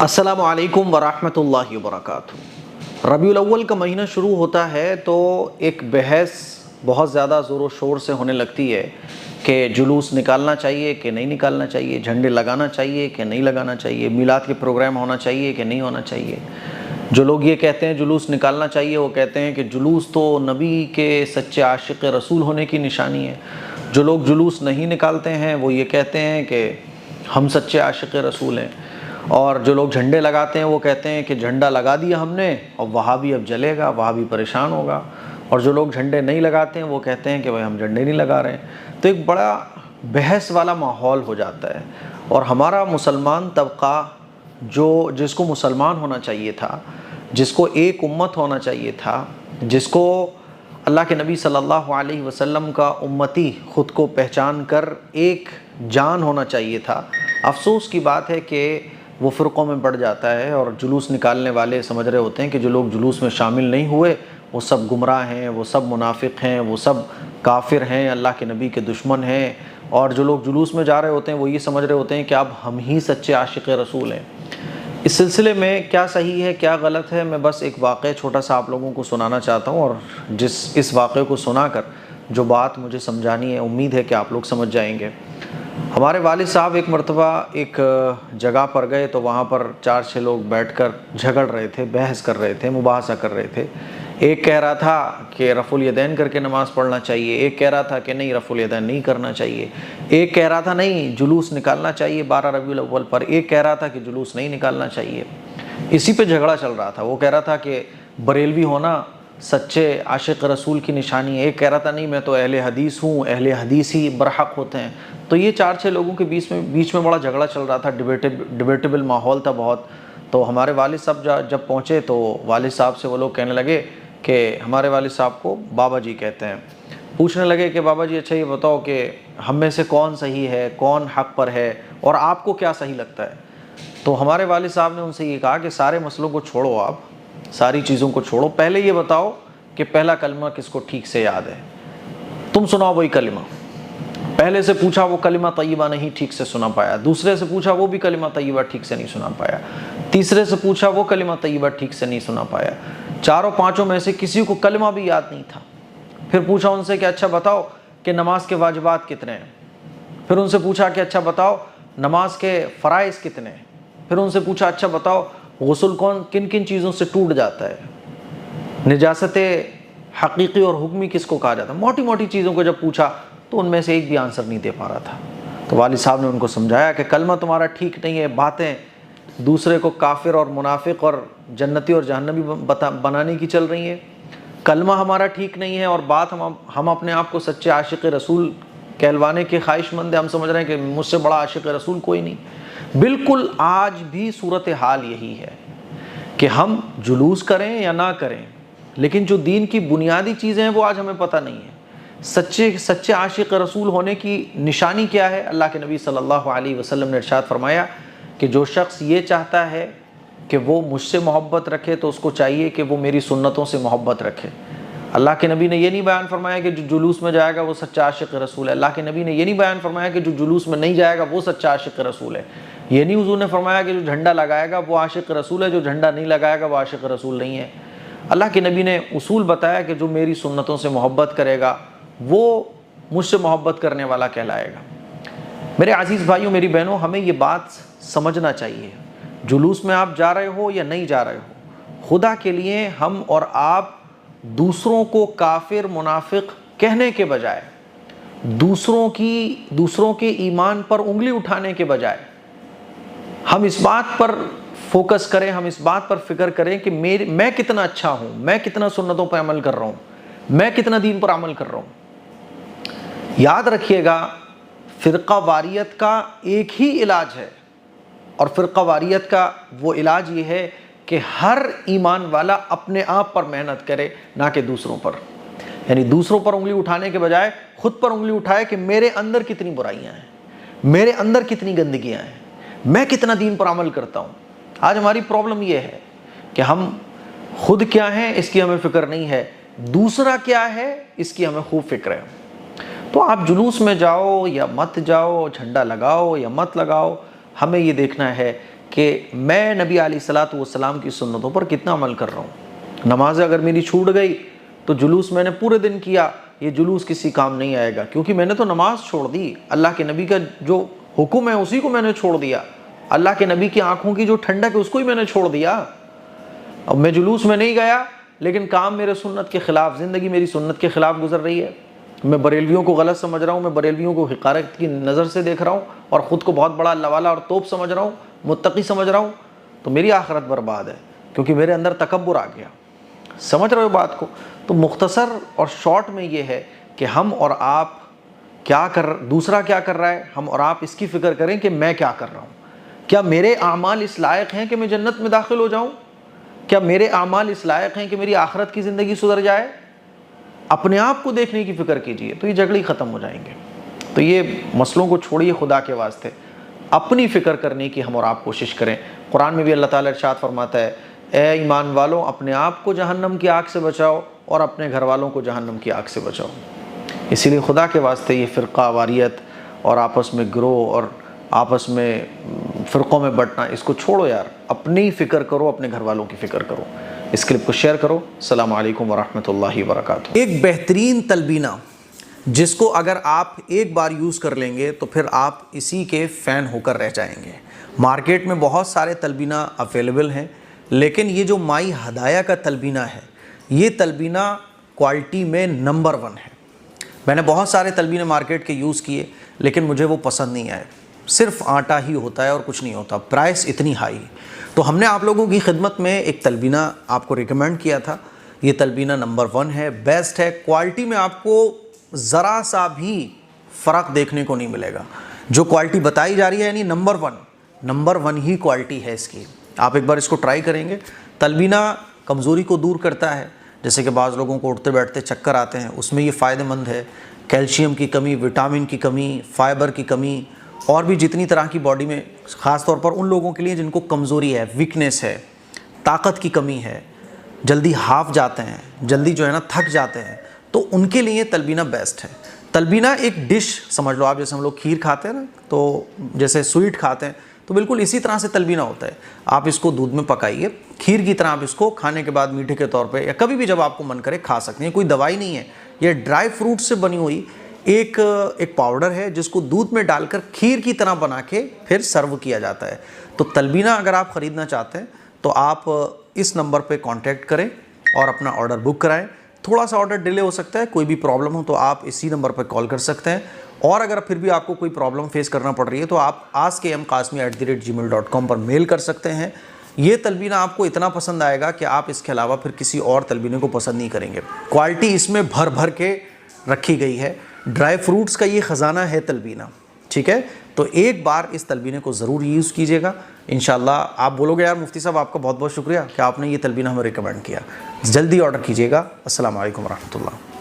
السلام علیکم ورحمۃ اللہ وبرکاتہ۔ ربیع الاول کا مہینہ شروع ہوتا ہے تو ایک بحث بہت زیادہ زور و شور سے ہونے لگتی ہے کہ جلوس نکالنا چاہیے کہ نہیں نکالنا چاہیے، جھنڈے لگانا چاہیے کہ نہیں لگانا چاہیے، میلاد کے پروگرام ہونا چاہیے کہ نہیں ہونا چاہیے۔ جو لوگ یہ کہتے ہیں جلوس نکالنا چاہیے، وہ کہتے ہیں کہ جلوس تو نبی کے سچے عاشق رسول ہونے کی نشانی ہے۔ جو لوگ جلوس نہیں نکالتے ہیں وہ یہ کہتے ہیں کہ ہم سچے عاشق رسول ہیں۔ اور جو لوگ جھنڈے لگاتے ہیں وہ کہتے ہیں کہ جھنڈا لگا دیا ہم نے اور وہاں بھی اب جلے گا، وہاں بھی پریشان ہوگا۔ اور جو لوگ جھنڈے نہیں لگاتے ہیں وہ کہتے ہیں کہ بھائی ہم جھنڈے نہیں لگا رہے ہیں۔ تو ایک بڑا بحث والا ماحول ہو جاتا ہے۔ اور ہمارا مسلمان طبقہ جس کو مسلمان ہونا چاہیے تھا، جس کو ایک امت ہونا چاہیے تھا، جس کو اللہ کے نبی صلی اللہ علیہ وسلم کا امتی خود کو پہچان کر ایک جان ہونا چاہیے تھا، افسوس کی بات ہے کہ وہ فرقوں میں بڑھ جاتا ہے۔ اور جلوس نکالنے والے سمجھ رہے ہوتے ہیں کہ جو لوگ جلوس میں شامل نہیں ہوئے وہ سب گمراہ ہیں، وہ سب منافق ہیں، وہ سب کافر ہیں، اللہ کے نبی کے دشمن ہیں۔ اور جو لوگ جلوس میں جا رہے ہوتے ہیں وہ یہ سمجھ رہے ہوتے ہیں کہ اب ہم ہی سچے عاشق رسول ہیں۔ اس سلسلے میں کیا صحیح ہے کیا غلط ہے، میں بس ایک واقعہ چھوٹا سا آپ لوگوں کو سنانا چاہتا ہوں، اور اس واقعے کو سنا کر جو بات مجھے سمجھانی ہے امید ہے کہ آپ لوگ سمجھ جائیں گے۔ ہمارے والد صاحب ایک مرتبہ ایک جگہ پر گئے تو وہاں پر 4-6 لوگ بیٹھ کر جھگڑ رہے تھے، بحث کر رہے تھے، مباحثہ کر رہے تھے۔ ایک کہہ رہا تھا کہ رفع الیدین کر کے نماز پڑھنا چاہیے، ایک کہہ رہا تھا کہ نہیں رفع الیدین نہیں کرنا چاہیے، ایک کہہ رہا تھا نہیں جلوس نکالنا چاہیے 12 ربیع الاول پر، ایک کہہ رہا تھا کہ جلوس نہیں نکالنا چاہیے۔ اسی پہ جھگڑا چل رہا تھا۔ وہ کہہ رہا تھا کہ بریلوی ہونا سچے عاشق رسول کی نشانی ہے، ایک کہہ رہا تھا نہیں میں تو اہل حدیث ہوں، اہل حدیث ہی برحق ہوتے ہیں۔ تو یہ 4-6 لوگوں کے بیچ میں بڑا جھگڑا چل رہا تھا، ڈیبیٹیبل ماحول تھا بہت۔ تو ہمارے والد صاحب جب پہنچے تو والد صاحب سے وہ لوگ کہنے لگے کہ ہمارے والد صاحب کو بابا جی کہتے ہیں، پوچھنے لگے کہ بابا جی اچھا یہ بتاؤ کہ ہم میں سے کون صحیح ہے، کون حق پر ہے، اور آپ کو کیا صحیح لگتا ہے؟ تو ہمارے والد صاحب نے ان سے یہ کہا کہ سارے مسئلوں کو چھوڑو، آپ ساری چیزوں کو چھوڑو، پہلے یہ بتاؤ کہ پہلا کلمہ کس کو ٹھیک سے یاد ہے؟ تم سناؤ وہی کلمہ۔ پہلے سے پوچھا وہ کلمہ طیبہ نہیں ٹھیک سے سنا پایا، دوسرے سے پوچھا وہ بھی کلمہ طیبہ ٹھیک سے نہیں سنا پایا، تیسرے سے پوچھا وہ کلمہ طیبہ ٹھیک سے نہیں سنا پایا، 4-5 میں سے کسی کو کلمہ بھی یاد نہیں تھا۔ پھر پوچھا ان سے کہ اچھا بتاؤ کہ نماز کے واجبات کتنے ہیں؟ پھر ان سے پوچھا کہ اچھا بتاؤ نماز کے فرائض کتنے ہیں؟ پھر ان سے پوچھا اچھا بتاؤ غسل کن کن چیزوں سے ٹوٹ جاتا ہے، نجاست حقیقی اور حکمی کس کو کہا جاتا ہے؟ موٹی موٹی چیزوں کو جب پوچھا تو ان میں سے ایک بھی آنسر نہیں دے پا رہا تھا۔ تو والد صاحب نے ان کو سمجھایا کہ کلمہ تمہارا ٹھیک نہیں ہے، باتیں دوسرے کو کافر اور منافق اور جنتی اور جہنمی بنانے کی چل رہی ہیں، کلمہ ہمارا ٹھیک نہیں ہے، اور بات ہم اپنے آپ کو سچے عاشق رسول کہلوانے کے خواہش مند ہیں، ہم سمجھ رہے ہیں کہ مجھ سے بڑا عاشق رسول کوئی نہیں۔ بالکل آج بھی صورتحال یہی ہے کہ ہم جلوس کریں یا نہ کریں، لیکن جو دین کی بنیادی چیزیں ہیں وہ آج ہمیں پتہ نہیں ہے۔ سچے عاشق رسول ہونے کی نشانی کیا ہے؟ اللہ کے نبی صلی اللہ علیہ وسلم نے ارشاد فرمایا کہ جو شخص یہ چاہتا ہے کہ وہ مجھ سے محبت رکھے تو اس کو چاہیے کہ وہ میری سنتوں سے محبت رکھے۔ اللہ کے نبی نے یہ نہیں بیان فرمایا کہ جو جلوس میں جائے گا وہ سچا عاشق رسول ہے، اللہ کے نبی نے یہ نہیں بیان فرمایا کہ جو جلوس میں نہیں جائے گا وہ سچا عاشق رسول ہے، یہ نہیں حضور نے فرمایا کہ جو جھنڈا لگائے گا وہ عاشق رسول ہے، جو جھنڈا نہیں لگائے گا وہ عاشق رسول نہیں ہے۔ اللہ کے نبی نے اصول بتایا کہ جو میری سنتوں سے محبت کرے گا وہ مجھ سے محبت کرنے والا کہلائے گا۔ میرے عزیز بھائیوں میری بہنوں، ہمیں یہ بات سمجھنا چاہیے، جلوس میں آپ جا رہے ہو یا نہیں جا رہے ہو، خدا کے لیے ہم اور آپ دوسروں کو کافر منافق کہنے کے بجائے، دوسروں کے ایمان پر انگلی اٹھانے کے بجائے ہم اس بات پر فوکس کریں، ہم اس بات پر فکر کریں کہ میں کتنا اچھا ہوں، میں کتنا سنتوں پر عمل کر رہا ہوں، میں کتنا دین پر عمل کر رہا ہوں۔ یاد رکھیے گا فرقہ واریت کا ایک ہی علاج ہے، اور فرقہ واریت کا وہ علاج یہ ہے کہ ہر ایمان والا اپنے آپ پر محنت کرے، نہ کہ دوسروں پر، یعنی دوسروں پر انگلی اٹھانے کے بجائے خود پر انگلی اٹھائے کہ میرے اندر کتنی برائیاں ہیں، میرے اندر کتنی گندگیاں ہیں، میں کتنا دین پر عمل کرتا ہوں۔ آج ہماری پرابلم یہ ہے کہ ہم خود کیا ہیں اس کی ہمیں فکر نہیں ہے، دوسرا کیا ہے اس کی ہمیں خوب فکر ہے۔ تو آپ جلوس میں جاؤ یا مت جاؤ، جھنڈا لگاؤ یا مت لگاؤ، ہمیں یہ دیکھنا ہے کہ میں نبی علیہ الصلوۃ والسلام کی سنتوں پر کتنا عمل کر رہا ہوں. نماز اگر میری چھوٹ گئی تو جلوس میں نے پورے دن کیا، یہ جلوس کسی کام نہیں آئے گا، کیونکہ میں نے تو نماز چھوڑ دی. اللہ کے نبی کا جو حکم ہے اسی کو میں نے چھوڑ دیا. اللہ کے نبی کی آنکھوں کی جو ٹھنڈک ہے اس کو ہی میں نے چھوڑ دیا. اب میں جلوس میں نہیں گیا لیکن کام میرے سنت کے خلاف، زندگی میری سنت کے خلاف گزر رہی ہے. میں بریلویوں کو غلط سمجھ رہا ہوں، میں بریلویوں کو حقارت کی نظر سے دیکھ رہا ہوں اور خود کو بہت بڑا اللہ والا اور توپ سمجھ رہا ہوں، متقی سمجھ رہا ہوں، تو میری آخرت برباد ہے، کیونکہ میرے اندر تکبر آ گیا. سمجھ رہے ہو بات کو؟ تو مختصر اور شارٹ میں یہ ہے کہ ہم اور آپ دوسرا کیا کر رہا ہے، ہم اور آپ اس کی فکر کریں کہ میں کیا کر رہا ہوں. کیا میرے اعمال اس لائق ہیں کہ میں جنت میں داخل ہو جاؤں؟ کیا میرے اعمال اس لائق ہیں کہ میری آخرت کی زندگی سدھر جائے؟ اپنے آپ کو دیکھنے کی فکر کیجئے تو یہ جھگڑے ختم ہو جائیں گے. تو یہ مسئلوں کو چھوڑیے، خدا کے واسطے اپنی فکر کرنے کی ہم اور آپ کوشش کریں. قرآن میں بھی اللہ تعالیٰ ارشاد فرماتا ہے، اے ایمان والوں اپنے آپ کو جہنم کی آگ سے بچاؤ اور اپنے گھر والوں کو جہنم کی آگ سے بچاؤ. اسی لیے خدا کے واسطے یہ فرقہ واریت اور آپس میں گروہ اور آپس میں فرقوں میں بٹنا، اس کو چھوڑو یار. اپنی فکر کرو، اپنے گھر والوں کی فکر کرو. اس کلپ کو شیئر کرو. السلام علیکم ورحمۃ اللہ وبرکاتہ. ایک بہترین تلبینہ جس کو اگر آپ ایک بار یوز کر لیں گے تو پھر آپ اسی کے فین ہو کر رہ جائیں گے. مارکیٹ میں بہت سارے تلبینہ اویلیبل ہیں، لیکن یہ جو مائی ہدایہ کا تلبینہ ہے، یہ تلبینہ کوالٹی میں نمبر 1 ہے. میں نے بہت سارے تلبینے مارکیٹ کے یوز کیے لیکن مجھے وہ پسند نہیں آئے. صرف آٹا ہی ہوتا ہے اور کچھ نہیں ہوتا، پرائس اتنی ہائی. تو ہم نے آپ لوگوں کی خدمت میں ایک تلبینہ آپ کو ریکمینڈ کیا تھا. یہ تلبینہ نمبر 1 ہے، بیسٹ ہے. کوالٹی میں آپ کو ذرا سا بھی فرق دیکھنے کو نہیں ملے گا. جو کوالٹی بتائی جا رہی ہے یعنی نمبر 1 ہی کوالٹی ہے اس کی. آپ ایک بار اس کو ٹرائی کریں گے. تلبینہ کمزوری کو دور کرتا ہے، جیسے کہ بعض لوگوں کو اٹھتے بیٹھتے چکر آتے ہیں، اس میں یہ فائدہ مند ہے. کیلشیم کی کمی، وٹامن کی کمی، فائبر کی کمی اور بھی جتنی طرح کی باڈی میں، خاص طور پر ان لوگوں کے لیے جن کو کمزوری ہے، ویکنیس ہے، طاقت کی کمی ہے، جلدی ہاف جاتے ہیں، جلدی جو ہے نا تھک جاتے ہیں، تو ان کے لیے تلبینہ بیسٹ ہے. تلبینہ ایک ڈش سمجھ لو آپ، جیسے ہم لوگ کھیر کھاتے ہیں نا، تو جیسے سویٹ کھاتے ہیں تو بالکل اسی طرح سے تلبینہ ہوتا ہے. آپ اس کو دودھ میں پکائیے، کھیر کی طرح آپ اس کو کھانے کے بعد میٹھے کے طور پہ یا کبھی بھی جب آپ کو من کرے کھا سکتے ہیں. کوئی دوائی نہیں ہے، یہ ڈرائی فروٹ سے بنی ہوئی ایک پاؤڈر ہے جس کو دودھ میں ڈال کر کھیر کی طرح بنا کے پھر سرو کیا جاتا ہے. تو تلبینہ اگر آپ خریدنا چاہتے ہیں تو آپ اس نمبر پہ کانٹیکٹ کریں اور اپنا آرڈر بک کرائیں. تھوڑا سا آرڈر ڈیلے ہو سکتا ہے، کوئی بھی پرابلم ہو تو آپ اسی نمبر پہ کال کر سکتے ہیں. اور اگر پھر بھی آپ کو کوئی پرابلم فیس کرنا پڑ رہی ہے تو آپ askmqasmi@gmail.com پر میل کر سکتے ہیں. یہ تلبینہ آپ کو اتنا پسند آئے گا کہ آپ اس کے علاوہ پھر کسی اور تلبینے کو پسند نہیں کریں گے. کوالٹی اس میں بھر بھر کے رکھی گئی ہے. ڈرائی فروٹس کا یہ خزانہ ہے تلبینہ، ٹھیک ہے. تو ایک بار اس تلبینے کو ضرور یوز کیجیے گا. انشاءاللہ آپ بولو گے یار مفتی صاحب آپ کا بہت بہت شکریہ کہ آپ نے یہ تلبینہ ہمیں ریکمینڈ کیا. جلدی آرڈر کیجیے گا. السلام علیکم ورحمۃ اللہ.